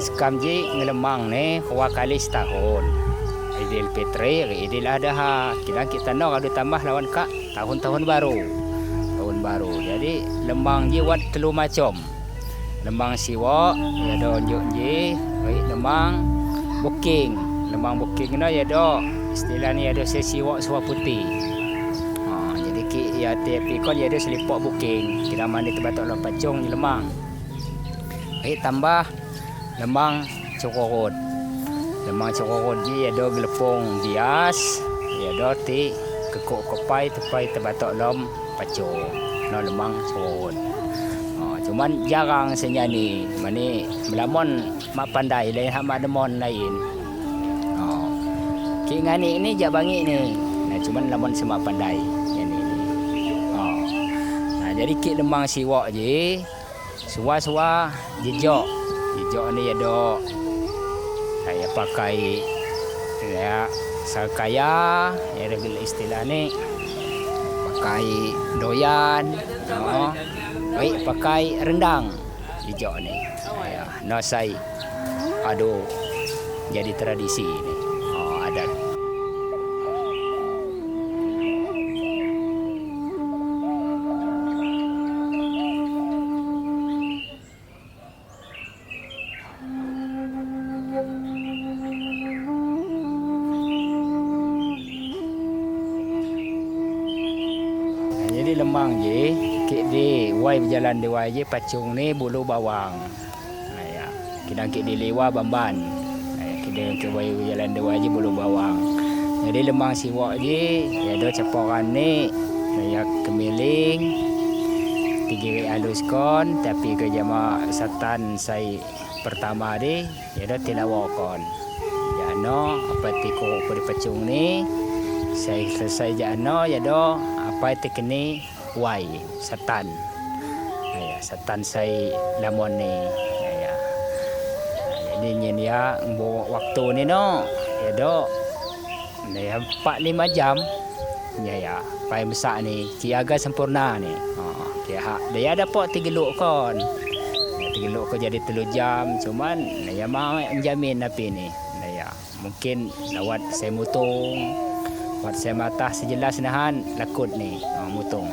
Skam je ngelemang ni 2 kali setahun. Idul Fitri, Idul Adha. Kita nak ada tambah lawan kak tahun-tahun baru. Tahun baru. Jadi lemang je buat telu macam. Lemang siwak, ya do njuk je, lemang booking. Lemang booking ni ya do istilah ni ada siwak suar putih. Jadi ya tapi kon ya ada selipok booking. Kita mandi terbatok lawan pacung lemang. Tambah lemang cokorot. Lemang cokorot je ada gelepong bias, ada ti kekok kopai tepai terbatok lom pacung. No lemang cokorot. Cuman jarang senyani. Mani melamon mak pandai lain hak mak demon lain. Ki ngani ni jak bangi ni. Nah cuman lamon semak pandai yang ni. Nah jadi ki lemang siwak je. Suwa-suwa jejok. Jejok ni ada saya pakai ya sakaya ya ada istilah ni pakai doyan baik pakai rendang jejok ni ya no sai aduh jadi tradisi ni adat. Jadi lemang je, kek di wai berjalan di wai je pacung ni bulu bawang. Ya, kita kek di lewa bamban. Kita kek wai berjalan di wai je bulu bawang. Jadi lemang siwak je, ya do caporan ni, ya kemiling, 3 halus kon, tapi ke jama satan sai pertama di, ya do tilawakon. Ya no, apa tiko pada pacung ni, saya selesai jano ya do apa itu kini wai setan. Ya, setan saya lamon ni. Ya. Jadi ni dia waktu ni no. Ya do. Dia 4-5 jam. Ya. Pai masak ni kiaga sempurna ni. Dia dapat 3 geluk kon. 3 geluk ko jadi 3 jam cuman ya mau menjamin api ni. Ya. Mungkin lawat saya mutung. Buat saya matah sejelas nahan lakut ni mutung.